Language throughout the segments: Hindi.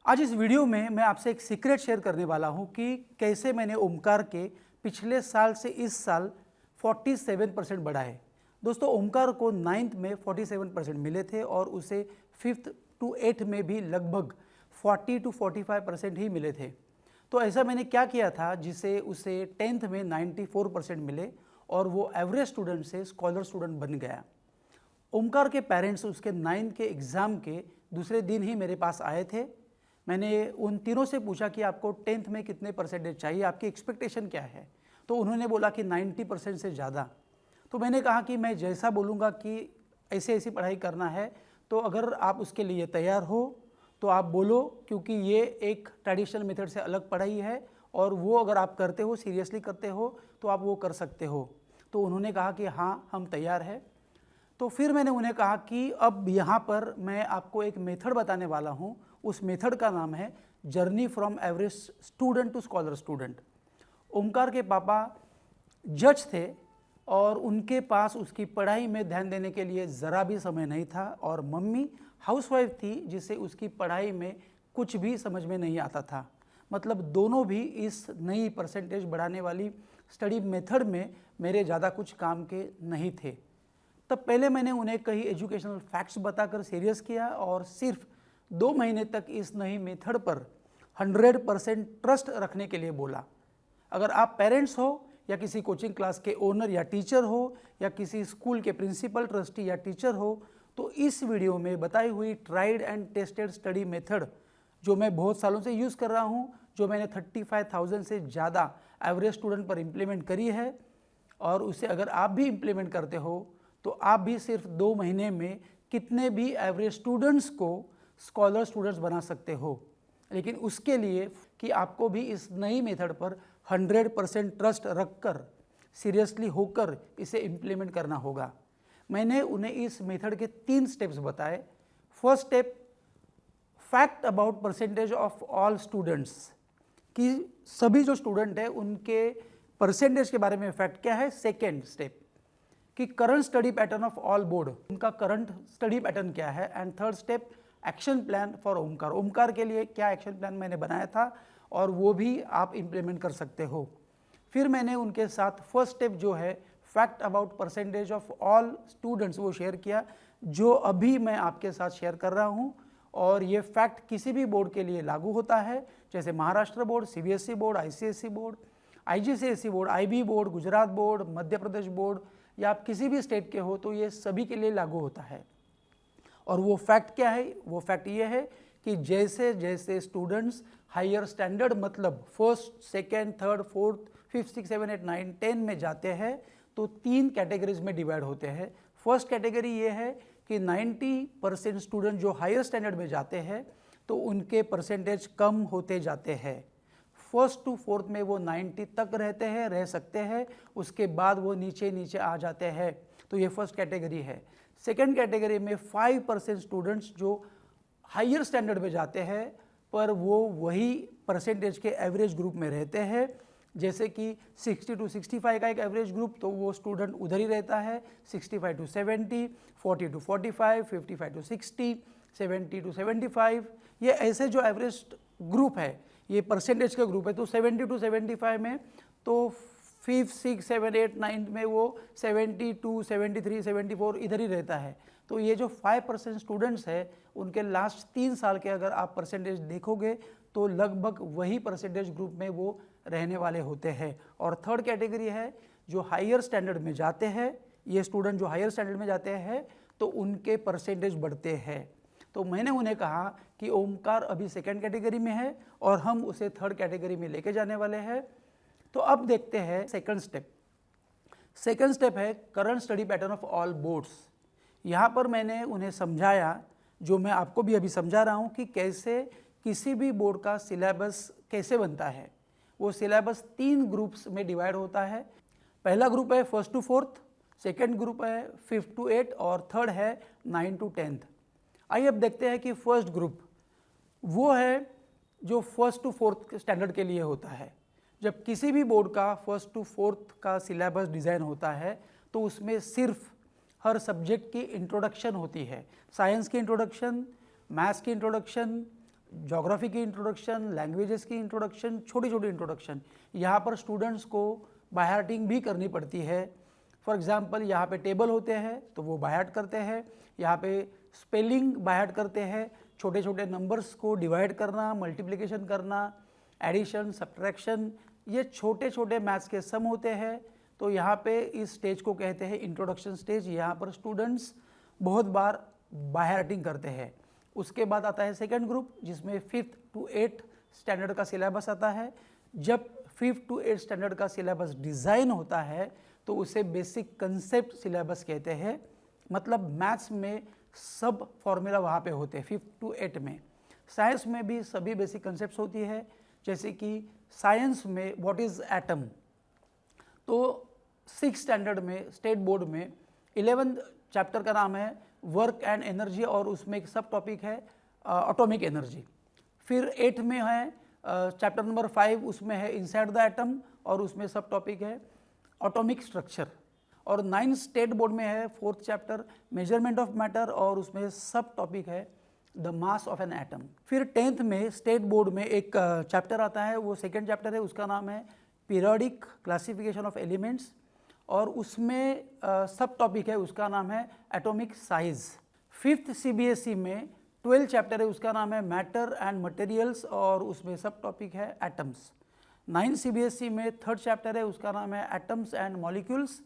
आज इस वीडियो में मैं आपसे एक सीक्रेट शेयर करने वाला हूं कि कैसे मैंने ओमकार के पिछले साल से इस साल 47% बढ़ाए। दोस्तों, ओमकार को 9th में 47% मिले थे और उसे 5th to 8th में भी लगभग 40 to 45% ही मिले थे। तो ऐसा मैंने क्या किया था जिसे उसे 10th में 94% मिले और वो एवरेज स्टूडेंट से स्कॉलर स्टूडेंट बन गया। ओमकार के पेरेंट्स उसके 9th के एग्ज़ाम के दूसरे दिन ही मेरे पास आए थे। मैंने उन तीनों से पूछा कि आपको 10th में कितने परसेंटेज चाहिए, आपकी एक्सपेक्टेशन क्या है। तो उन्होंने बोला कि 90% से ज़्यादा। तो मैंने कहा कि मैं जैसा बोलूँगा कि ऐसे ऐसी पढ़ाई करना है, तो अगर आप उसके लिए तैयार हो तो आप बोलो, क्योंकि ये एक ट्रेडिशनल मेथड से अलग पढ़ाई है और वो अगर आप करते हो, सीरियसली करते हो, तो आप वो कर सकते हो। तो उन्होंने कहा कि हाँ, हम तैयार हैं। तो फिर मैंने उन्हें कहा कि अब यहाँ पर मैं आपको एक मेथड बताने वाला हूँ। उस मेथड का नाम है journey from average student to scholar student. Omkar के पापा जज थे और उनके पास उसकी पढ़ाई में ध्यान देने के लिए ज़रा भी समय नहीं था, और मम्मी हाउसवाइफ थी जिसे उसकी पढ़ाई में कुछ भी समझ में नहीं आता था। मतलब दोनों भी इस नई परसेंटेज बढ़ाने वाली स्टडी मेथड में मेरे ज़्यादा कुछ काम के नहीं थे। तब पहले मैंने उन्हें कई एजुकेशनल फैक्ट्स बताकर सीरियस किया और सिर्फ 2 महीने तक इस नई मेथड पर 100% ट्रस्ट रखने के लिए बोला। अगर आप पेरेंट्स हो या किसी कोचिंग क्लास के ओनर या टीचर हो या किसी स्कूल के प्रिंसिपल, ट्रस्टी या टीचर हो, तो इस वीडियो में बताई हुई tried and tested study method जो मैं बहुत सालों से यूज़ कर रहा हूँ, जो मैंने 35,000 से ज़्यादा एवरेज स्टूडेंट पर इम्प्लीमेंट करी है, और उसे अगर आप भी इम्प्लीमेंट करते हो तो आप भी सिर्फ 2 महीने में कितने भी एवरेज स्टूडेंट्स को स्कॉलर स्टूडेंट्स बना सकते हो। लेकिन उसके लिए कि आपको भी इस नई मेथड पर 100% ट्रस्ट रखकर, सीरियसली होकर इसे इम्प्लीमेंट करना होगा। मैंने उन्हें इस मेथड के 3 स्टेप्स बताए। First step, fact about percentage of all students, कि सभी जो स्टूडेंट हैं उनके परसेंटेज के बारे में फैक्ट क्या है। सेकेंड स्टेप, कि current study pattern of all board, उनका करंट स्टडी पैटर्न क्या है। And third step, action plan for Omkar, Omkar के लिए क्या एक्शन प्लान मैंने बनाया था और वो भी आप इम्प्लीमेंट कर सकते हो। फिर मैंने उनके साथ फर्स्ट स्टेप जो है fact about percentage of all students वो शेयर किया, जो अभी मैं आपके साथ शेयर कर रहा हूँ। और ये फैक्ट किसी भी बोर्ड के लिए लागू होता है, जैसे Maharashtra board, CBSE board, ICSE board, IGCSE board, IB board, Gujarat board, Madhya Pradesh board, या आप किसी भी स्टेट के हो, तो ये सभी के लिए लागू होता है। और वो फैक्ट क्या है? वो फैक्ट ये है कि जैसे जैसे स्टूडेंट्स हायर स्टैंडर्ड, मतलब first, second, third, fourth, fifth, six, 7, 8, 9, 10 में जाते हैं, तो 3 कैटेगरीज में डिवाइड होते हैं। फर्स्ट कैटेगरी ये है कि 90% स्टूडेंट जो हायर स्टैंडर्ड में जाते हैं तो उनके परसेंटेज कम होते जाते हैं। फर्स्ट टू फोर्थ में वो 90 तक रहते हैं, रह सकते हैं, उसके बाद वो नीचे नीचे आ जाते हैं। तो ये फर्स्ट कैटेगरी है। सेकेंड कैटेगरी में 5% स्टूडेंट्स जो हायर स्टैंडर्ड में जाते हैं पर वो वही परसेंटेज के एवरेज ग्रुप में रहते हैं, जैसे कि 60 to 65 का एक एवरेज ग्रुप, तो वो स्टूडेंट उधर ही रहता है। 65 to 70, 40 to 45, 55 to 60, 70 to 75, ये ऐसे जो एवरेज ग्रुप है, ये परसेंटेज का ग्रुप है। तो 70 to 75 में तो 5, 6, 7, 8, 9 में वो 72, 73, 74 इधर ही रहता है। तो ये जो 5% स्टूडेंट्स है उनके लास्ट 3 साल के अगर आप परसेंटेज देखोगे तो लगभग वही परसेंटेज ग्रुप में वो रहने वाले होते हैं। और थर्ड कैटेगरी है जो हायर स्टैंडर्ड में जाते हैं। ये स्टूडेंट जो हायर स्टैंडर्ड में जाते हैं तो उनके परसेंटेज बढ़ते हैं। तो मैंने उन्हें कहा कि ओमकार अभी सेकेंड कैटेगरी में है और हम उसे थर्ड कैटेगरी में लेके जाने वाले हैं। तो अब देखते हैं सेकंड स्टेप। सेकंड स्टेप है current study pattern of all boards. यहाँ पर मैंने उन्हें समझाया, जो मैं आपको भी अभी समझा रहा हूँ, कि कैसे किसी भी बोर्ड का सिलेबस कैसे बनता है। वो सिलेबस 3 ग्रुप्स में डिवाइड होता है। पहला ग्रुप है first to fourth, second group है 5th to 8th और थर्ड है 9th to 10th। आइए अब देखते हैं कि फर्स्ट ग्रुप वो है जो फर्स्ट टू फोर्थ स्टैंडर्ड के लिए होता है। जब किसी भी बोर्ड का फर्स्ट टू फोर्थ का सिलेबस डिज़ाइन होता है तो उसमें सिर्फ हर सब्जेक्ट की इंट्रोडक्शन होती है। साइंस की इंट्रोडक्शन, मैथ्स की इंट्रोडक्शन, ज्योग्राफी की इंट्रोडक्शन, लैंग्वेजेस की इंट्रोडक्शन, छोटी छोटी इंट्रोडक्शन। यहाँ पर स्टूडेंट्स को बाय हार्टिंग भी करनी पड़ती है। फॉर एग्जांपल यहाँ पे टेबल होते हैं तो वो बाय हार्ट करते हैं, यहाँ पे स्पेलिंग बाय हार्ट करते हैं, छोटे छोटे नंबर्स को डिवाइड करना, मल्टीप्लिकेशन करना, एडिशन, सब्ट्रैक्शन, ये छोटे छोटे मैथ्स के सम होते हैं। तो यहाँ पे इस स्टेज को कहते हैं इंट्रोडक्शन स्टेज। यहाँ पर स्टूडेंट्स बहुत बार बाय हार्टिंग करते हैं। उसके बाद आता है सेकेंड ग्रुप, जिसमें 5th to 8th स्टैंडर्ड का सिलेबस आता है। जब 5th to 8th स्टैंडर्ड का सिलेबस डिज़ाइन होता है तो उसे बेसिक कंसेप्ट सिलेबस कहते हैं। मतलब मैथ्स में सब फॉर्मूला वहाँ पे होते हैं 5th to 8th में। साइंस में भी सभी बेसिक कंसेप्ट होती है, जैसे कि साइंस में व्हाट इज़ एटम। तो 6th स्टैंडर्ड में स्टेट बोर्ड में 11th चैप्टर का नाम है वर्क एंड एनर्जी, और उसमें एक सब टॉपिक है एटॉमिक एनर्जी। फिर 8th में है चैप्टर नंबर 5, उसमें है इनसाइड द एटम, और उसमें सब टॉपिक है एटॉमिक स्ट्रक्चर। और 9th स्टेट बोर्ड में है 4th chapter measurement of matter, और उसमें सब टॉपिक है the mass of an atom. फिर 10th में स्टेट बोर्ड में एक चैप्टर आता है, वो सेकेंड चैप्टर है, उसका नाम है पीरियोडिक क्लासिफिकेशन ऑफ एलिमेंट्स, और उसमें सब टॉपिक है, उसका नाम है एटॉमिक साइज। 5th CBSE में 12 चैप्टर है, उसका नाम है मैटर एंड मटेरियल्स, और उसमें सब टॉपिक है एटम्स। 9th CBSE में 3rd चैप्टर है, उसका नाम है atoms and molecules.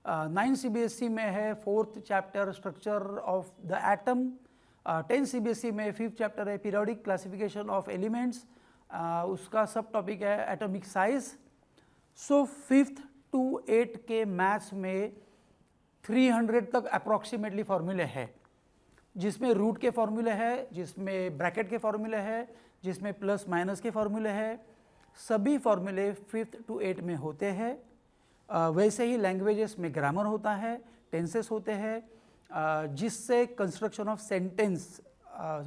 9th CBSE में है 4th chapter structure of the atom. 10th CBSE में 5th चैप्टर है पीरियोडिक क्लासिफिकेशन ऑफ एलिमेंट्स, उसका सब टॉपिक है atomic size. So 5th to 8th के मैथ्स में 300 तक अप्रॉक्सीमेटली फॉर्मूले है, जिसमें रूट के फॉर्मूले है, जिसमें ब्रैकेट के फॉर्मूले है, जिसमें प्लस माइनस के फॉर्मूले है। सभी फॉर्मूले 5th to 8th में होते हैं। वैसे ही लैंग्वेजेस में ग्रामर होता है, टेंसेस होते हैं, जिससे कंस्ट्रक्शन ऑफ सेंटेंस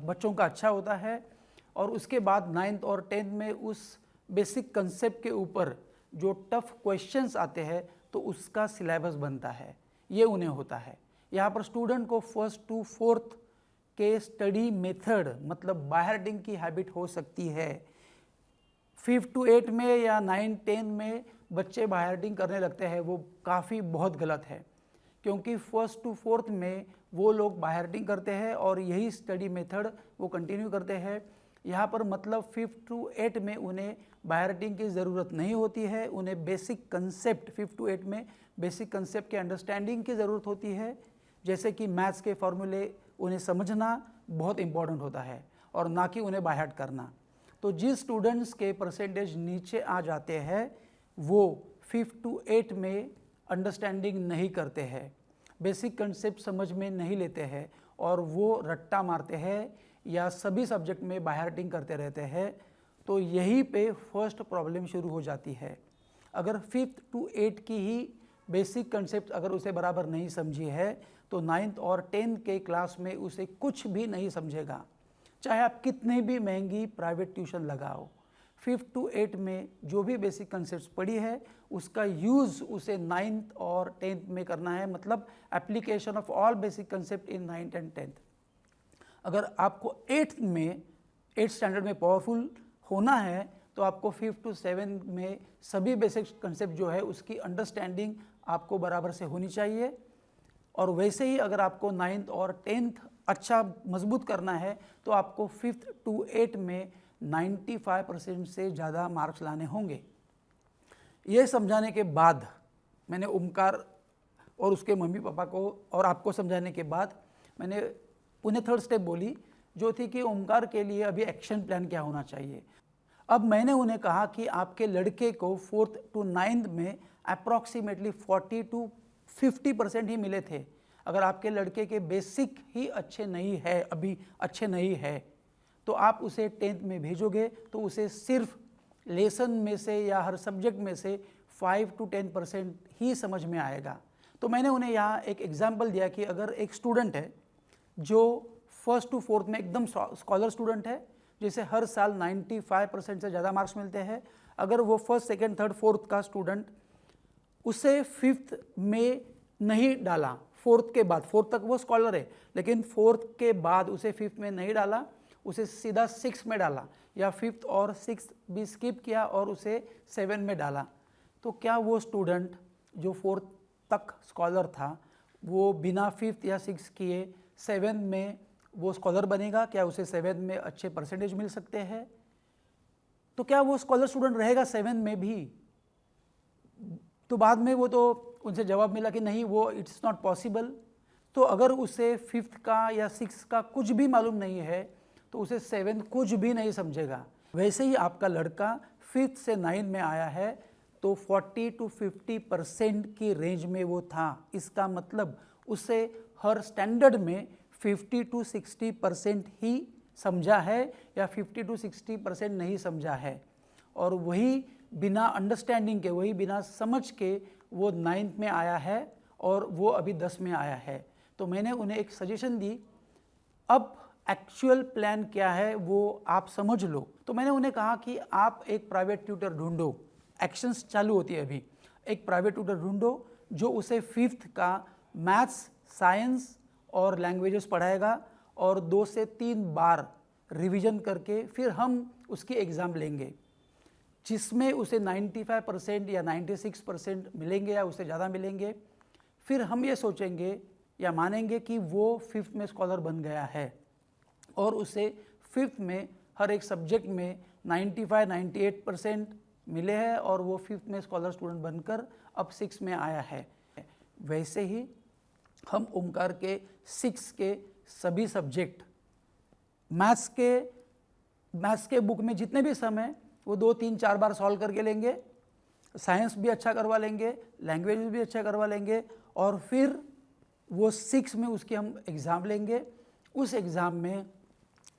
बच्चों का अच्छा होता है। और उसके बाद 9th और 10th में उस बेसिक कंसेप्ट के ऊपर जो टफ क्वेश्चंस आते हैं तो उसका सिलेबस बनता है, ये उन्हें होता है। यहाँ पर स्टूडेंट को 1st to 4th के स्टडी मेथड मतलब बाय हार्टिंग की हैबिट हो सकती है। 5th to 8th में या 9th 10th में बच्चे बाय हार्टिंग करने लगते हैं, वो काफ़ी बहुत गलत है, क्योंकि 1st to 4th में वो लोग बाय हार्टिंग करते हैं और यही स्टडी मेथड वो कंटिन्यू करते हैं। यहाँ पर मतलब 5th to 8th में उन्हें बाय हार्टिंग की ज़रूरत नहीं होती है, उन्हें basic concept 5th to 8th में बेसिक कंसेप्ट के अंडरस्टैंडिंग की ज़रूरत होती है। जैसे कि मैथ्स के फॉर्मूले उन्हें समझना बहुत इम्पॉर्टेंट होता है, और ना कि उन्हें बाय हार्ट करना। तो जिस स्टूडेंट्स के परसेंटेज नीचे आ जाते हैं वो 5th to 8th में अंडरस्टैंडिंग नहीं करते हैं, बेसिक कंसेप्ट समझ में नहीं लेते हैं, और वो रट्टा मारते हैं या सभी सब्जेक्ट में बाय हार्टिंग करते रहते हैं। तो यहीं पे फर्स्ट प्रॉब्लम शुरू हो जाती है। अगर 5th to 8th की ही बेसिक कंसेप्ट अगर उसे बराबर नहीं समझी है तो 9th और 10th के क्लास में उसे कुछ भी नहीं समझेगा, चाहे आप कितनी भी महंगी प्राइवेट ट्यूशन लगाओ। 5th to 8th में जो भी बेसिक कंसेप्ट पढ़ी है उसका यूज़ उसे 9th और 10th में करना है, मतलब application of all basic concept in 9th and 10th। अगर आपको 8th स्टैंडर्ड में पावरफुल होना है तो आपको 5th to 7th में सभी बेसिक कंसेप्ट जो है उसकी अंडरस्टैंडिंग आपको बराबर से होनी चाहिए। और वैसे ही अगर आपको 9th और 10th अच्छा मजबूत करना है तो आपको 5th to 8th में 95% से ज़्यादा मार्क्स लाने होंगे। ये समझाने के बाद मैंने ओमकार और उसके मम्मी पापा को और आपको समझाने के बाद मैंने उन्हें 3rd स्टेप बोली, जो थी कि ओमकार के लिए अभी एक्शन प्लान क्या होना चाहिए। अब मैंने उन्हें कहा कि आपके लड़के को 4th to 9th में अप्रॉक्सीमेटली 40 to 50% ही मिले थे। अगर आपके लड़के के बेसिक ही अच्छे नहीं है, अभी अच्छे नहीं है, तो आप उसे 10th में भेजोगे तो उसे सिर्फ लेसन में से या हर सब्जेक्ट में से 5 to 10% ही समझ में आएगा। तो मैंने उन्हें यहाँ एक एग्जाम्पल दिया कि अगर एक स्टूडेंट है जो 1st to 4th में एकदम स्कॉलर स्टूडेंट है, जिसे हर साल 95% से ज़्यादा मार्क्स मिलते हैं, अगर वो 1st, 2nd, 3rd, 4th का स्टूडेंट उसे 5th में नहीं डाला, 4th के बाद, 4th तक वो स्कॉलर है लेकिन 4th के बाद उसे 5th में नहीं डाला, उसे सीधा 6 में डाला, या 5th और 6th भी स्किप किया और उसे 7 में डाला, तो क्या वो स्टूडेंट जो 4th तक स्कॉलर था वो बिना 5th या 6th किए 7 में वो स्कॉलर बनेगा? क्या उसे 7 में अच्छे परसेंटेज मिल सकते हैं? तो क्या वो स्कॉलर स्टूडेंट रहेगा 7 में भी? तो बाद में वो तो उनसे जवाब मिला कि नहीं, वो इट्स नॉट पॉसिबल। तो अगर उसे 5th का या 6th का कुछ भी मालूम नहीं है तो उसे 7 कुछ भी नहीं समझेगा। वैसे ही आपका लड़का 5th से 9 में आया है तो 40 to 50% की रेंज में वो था। इसका मतलब उसे हर स्टैंडर्ड में 50 to 60% ही समझा है या 50 to 60% नहीं समझा है, और वही बिना अंडरस्टैंडिंग के, वही बिना समझ के वो 9th में आया है और वो अभी 10 में आया है। तो मैंने उन्हें एक सजेशन दी, अब एक्चुअल प्लान क्या है वो आप समझ लो। तो मैंने उन्हें कहा कि आप एक प्राइवेट ट्यूटर ढूंढो, एक्शंस चालू होती है अभी। एक प्राइवेट ट्यूटर ढूंढो जो उसे 5th का मैथ्स, साइंस और लैंग्वेजेस पढ़ाएगा, और 2 से 3 बार रिवीजन करके फिर हम उसकी एग्ज़ाम लेंगे, जिसमें उसे 95% या 96% मिलेंगे या उससे ज़्यादा मिलेंगे। फिर हम ये सोचेंगे या मानेंगे कि वो 5th में स्कॉलर बन गया है और उसे 5th में हर एक सब्जेक्ट में 95-98% मिले हैं और वो 5th में स्कॉलर स्टूडेंट बनकर अब 6 में आया है। वैसे ही हम ओमकार के 6 के सभी सब्जेक्ट, मैथ्स के बुक में जितने भी सम हैं वो 2-3-4 बार सॉल्व करके लेंगे, साइंस भी अच्छा करवा लेंगे, लैंग्वेज भी अच्छा करवा लेंगे, और फिर वो 6 में उसकी हम एग्ज़ाम लेंगे। उस एग्ज़ाम में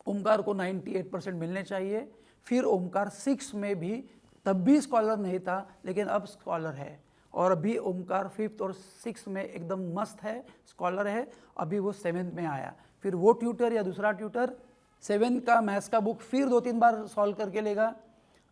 ओमकार को 98% मिलने चाहिए। फिर ओमकार 6 में भी तब भी स्कॉलर नहीं था लेकिन अब स्कॉलर है, और अभी ओमकार 5th और 6th में एकदम मस्त है, स्कॉलर है। अभी वो 7th में आया, फिर वो ट्यूटर या दूसरा ट्यूटर 7 का मैथ्स का बुक फिर 2-3 बार सॉल्व करके लेगा,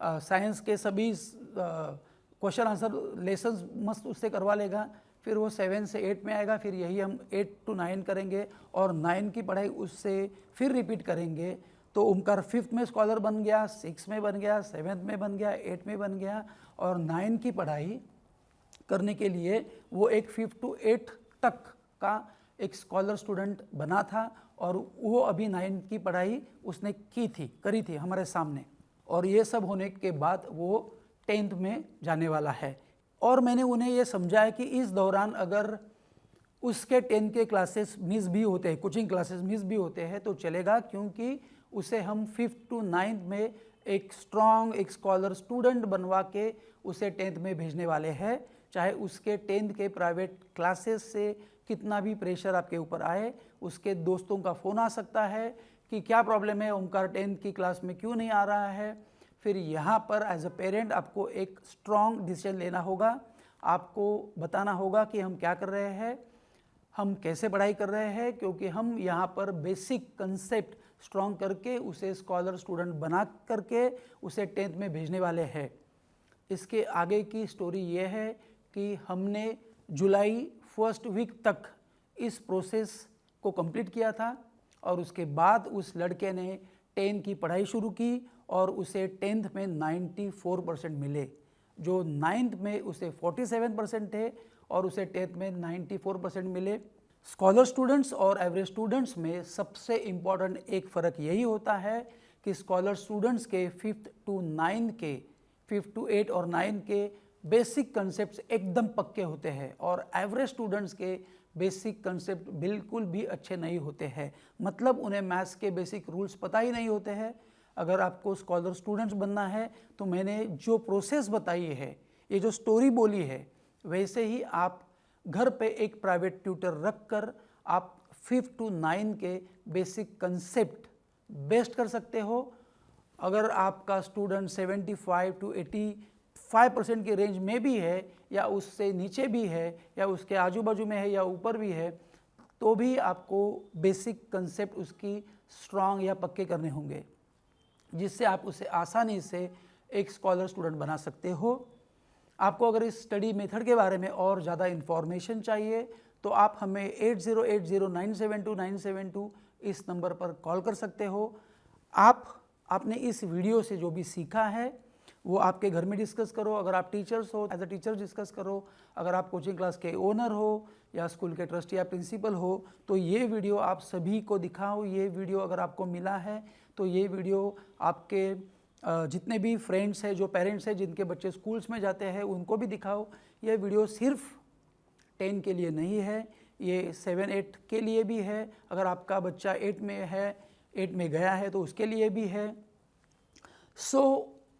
साइंस के सभी क्वेश्चन आंसर लेसन्स मस्त उससे करवा लेगा, फिर वो 7 से 8 में आएगा। फिर यही हम 8 to 9 करेंगे और 9 की पढ़ाई उससे फिर रिपीट करेंगे। तो ओमकार 5th में स्कॉलर बन गया, 6 में बन गया, 7th में बन गया, 8 में बन गया, और 9 की पढ़ाई करने के लिए वो एक 5th to 8 तक का एक स्कॉलर स्टूडेंट बना था, और वो अभी 9 की पढ़ाई उसने करी थी हमारे सामने, और ये सब होने के बाद वो 10th में जाने वाला है। और मैंने उन्हें ये समझाया कि इस दौरान अगर उसके 10th के क्लासेस मिस भी होते हैं, कोचिंग क्लासेस मिस भी होते हैं तो चलेगा, क्योंकि उसे हम 5th to 9th में एक स्ट्रॉन्ग, एक स्कॉलर स्टूडेंट बनवा के उसे 10th में भेजने वाले हैं। चाहे उसके 10th के प्राइवेट क्लासेस से कितना भी प्रेशर आपके ऊपर आए, उसके दोस्तों का फ़ोन आ सकता है कि क्या प्रॉब्लम है, ओमकार 10th की क्लास में क्यों नहीं आ रहा है। फिर यहाँ पर एज अ पेरेंट आपको एक स्ट्रॉन्ग डिसीजन लेना होगा, आपको बताना होगा कि हम क्या कर रहे हैं, हम कैसे पढ़ाई कर रहे हैं, क्योंकि हम यहाँ पर बेसिक कंसेप्ट स्ट्रॉन्ग करके उसे स्कॉलर स्टूडेंट बना करके उसे 10th में भेजने वाले हैं। इसके आगे की स्टोरी ये है कि हमने जुलाई 1st वीक तक इस प्रोसेस को कंप्लीट किया था, और उसके बाद उस लड़के ने 10th की पढ़ाई शुरू की और उसे 10th में 94% मिले। जो 9th में उसे 47% थे और उसे 10th में 94% मिले। स्कॉलर स्टूडेंट्स और एवरेज स्टूडेंट्स में सबसे इम्पॉर्टेंट एक फ़र्क यही होता है कि स्कॉलर स्टूडेंट्स के 5th to 9th के, 5th to 8 और 9 के बेसिक कंसेप्ट्स एकदम पक्के होते हैं, और एवरेज स्टूडेंट्स के बेसिक कंसेप्ट बिल्कुल भी अच्छे नहीं होते हैं। मतलब उन्हें मैथ्स के बेसिक रूल्स पता ही नहीं होते हैं। अगर आपको स्कॉलर स्टूडेंट्स बनना है तो मैंने जो प्रोसेस बताई है, ये जो स्टोरी बोली है, वैसे ही आप घर पे एक प्राइवेट ट्यूटर रख कर आप 5th to 9 के बेसिक कंसेप्ट बेस्ट कर सकते हो। अगर आपका स्टूडेंट 75 to 85% की रेंज में भी है, या उससे नीचे भी है, या उसके आजू बाजू में है, या ऊपर भी है, तो भी आपको बेसिक कंसेप्ट उसकी स्ट्रॉन्ग या पक्के करने होंगे, जिससे आप उसे आसानी से एक स्कॉलर स्टूडेंट बना सकते हो। आपको अगर इस स्टडी मेथड के बारे में और ज़्यादा इन्फॉर्मेशन चाहिए तो आप हमें 8080972972 इस नंबर पर कॉल कर सकते हो। आपने इस वीडियो से जो भी सीखा है वो आपके घर में डिस्कस करो। अगर आप टीचर्स हो, एज अ टीचर डिस्कस करो। अगर आप कोचिंग क्लास के ओनर हो या स्कूल के ट्रस्टी या प्रिंसिपल हो तो ये वीडियो आप सभी को दिखाओ। ये वीडियो अगर आपको मिला है तो ये वीडियो आपके जितने भी फ्रेंड्स हैं, जो पेरेंट्स हैं जिनके बच्चे स्कूल्स में जाते हैं, उनको भी दिखाओ। ये वीडियो सिर्फ 10 के लिए नहीं है, ये 7-8 के लिए भी है। अगर आपका बच्चा 8 में है, 8 में गया है तो उसके लिए भी है।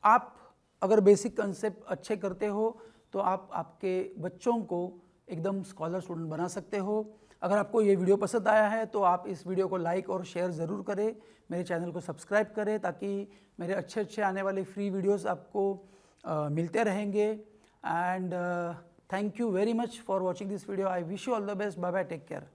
आप अगर बेसिक कंसेप्ट अच्छे करते हो तो आप आपके बच्चों को एकदम स्कॉलर स्टूडेंट बना सकते हो। अगर आपको ये वीडियो पसंद आया है तो आप इस वीडियो को लाइक और शेयर ज़रूर करें। मेरे चैनल को सब्सक्राइब करें ताकि मेरे अच्छे आने वाले फ्री वीडियोस आपको मिलते रहेंगे। And thank you very much for watching this video. I wish you all the best. Bye bye, take care.